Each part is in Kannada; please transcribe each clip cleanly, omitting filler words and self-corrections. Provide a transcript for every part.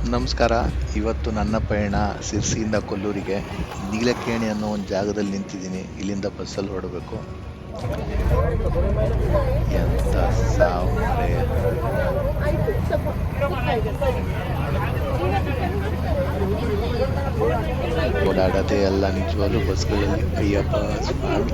ನಮಸ್ಕಾರ. ಇವತ್ತು ನನ್ನ ಪಯಣ ಸಿರ್ಸಿಯಿಂದ ಕೊಲ್ಲೂರಿಗೆ. ನೀಲಕೇಣಿ ಅನ್ನೋ ಒಂದು ಜಾಗದಲ್ಲಿ ನಿಂತಿದ್ದೀನಿ. ಇಲ್ಲಿಂದ ಬಸ್ಸಲ್ಲಿ ಹೊರಡಬೇಕು. ಎಂತ ಸಾವು ಮರೆ. ಓಡಾಡೋದೇ ಎಲ್ಲ ನಿಜವಾಗ್ಲೂ ಬಸ್ಗಳಲ್ಲಿ. ಅಯ್ಯಪ್ಪ ಸ್ವಾಮಿ.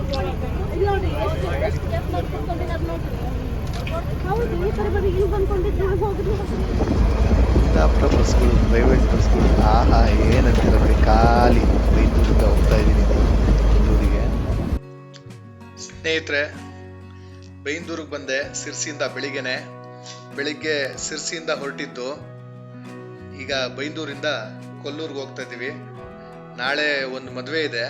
ಕುಂದಾಪುರ ಬಸ್ಗಳು, ಪ್ರೈವೇಟ್ ಬಸ್ಗಳು, ಆಹಾ ಏನಂತೀರ ನೋಡಿ. ಖಾಲಿ ಬೈಂದೂರಿಂದ ಹೋಗ್ತಾ ಇದ್ದೀನಿ ಕೊಲ್ಲೂರಿಗೆ. ಸ್ನೇಹಿತರೆ, ಬೈಂದೂರಿಗೆ ಬಂದೆ ಸಿರ್ಸಿಯಿಂದ ಬೆಳಿಗ್ಗೆ ಸಿರ್ಸಿಯಿಂದ ಹೊರಟಿದ್ದು. ಈಗ ಬೈಂದೂರಿಂದ ಕೊಲ್ಲೂರಿಗೆ ಹೋಗ್ತಾ ಇದ್ದೀವಿ. ನಾಳೆ ಒಂದು ಮದುವೆ ಇದೆ.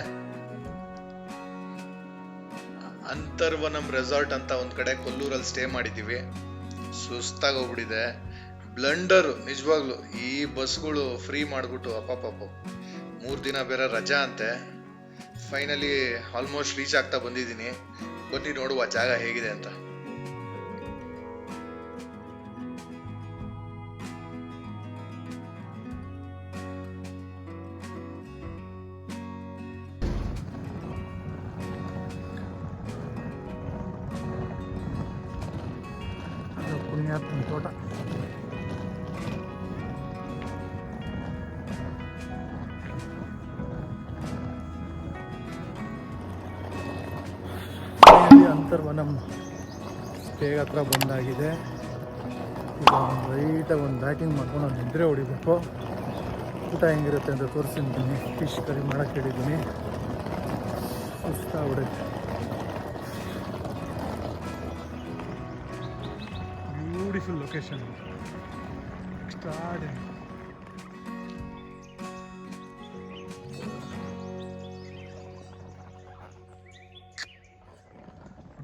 ಅಂತರ್ವನಂ ರೆಸಾರ್ಟ್ ಅಂತ ಒಂದ್ ಕಡೆ ಕೊಲ್ಲೂರಲ್ಲಿ ಸ್ಟೇ ಮಾಡಿದ್ದೀವಿ. ಸುಸ್ತಾಗಿ ಹೋಗ್ಬಿಟ್ಟಿದೆ. ಬ್ಲಂಡರ್ ನಿಜವಾಗ್ಲು. ಈ ಬಸ್ಗಳು ಫ್ರೀ ಮಾಡ್ಬಿಟ್ಟು ಅಪ್ಪ 3 ದಿನ ಬೇರೆ ರಜಾ ಅಂತೆ. ಫೈನಲಿ ಆಲ್ಮೋಸ್ಟ್ ರೀಚ್ ಆಗ್ತಾ ಬಂದಿದ್ದೀನಿ. ಬನ್ನಿ ನೋಡುವ ಜಾಗ ಹೇಗಿದೆ ಅಂತ. ಪುಣ್ಯಾತ್ಮ ತೋಟ. ಅಂತರ್ವನಂ ಸ್ಟೇಗ್ ಹತ್ರ ಬಂದಾಗಿದೆ. ಈಗ ಲೈಟಾಗಿ ಒಂದು ಬ್ಯಾಟಿಂಗ್ ಮಾಡ್ಕೊಂಡು ಒಂದು ನಿದ್ರೆ ಹೊಡಿಬೇಕು. ಊಟ ಹೆಂಗಿರುತ್ತೆ ಅಂತ ತೋರಿಸಿದ್ದೀನಿ. ಫಿಶ್ ಕರಿ ಮಾಡೋಕ್ಕೆ ಹೇಳಿದ್ದೀನಿ. ಸುಸ್ತಾಗ್ಬಿಡುತ್ತೆ. Beautiful location. ಎಕ್ಸ್ಟ್ರಾರ್ಡಿನರಿ.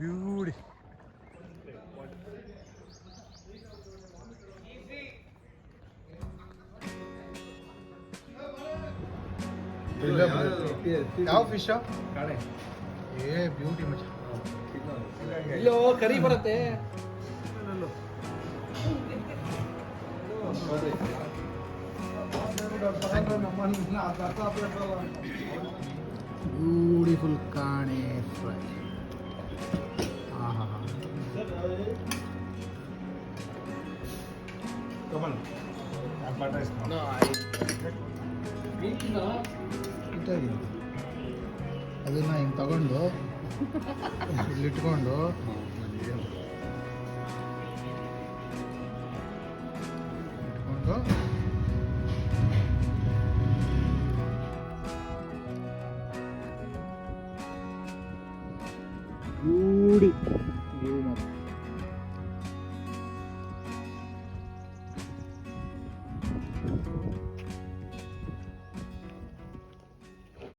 ಬ್ಯೂಟಿ. ಯಾವ ಫಿಶ್? ಏ ಬ್ಯೂಟಿ ಮಚ್ಚ. ಇಲ್ಲೋ ಕರಿ ಬರುತ್ತೆ. ಬ್ಯೂಟಿಫುಲ್ ಕಾಣೆ ಫ್ರೈ. ಅದನ್ನ ಹಿಂಗೆ ತಗೊಂಡು ಇಲ್ಲಿಟ್ಕೊಂಡು ಬ್ಯೂಟಿ ವ್ಯೂ ಮಾತ್ರ.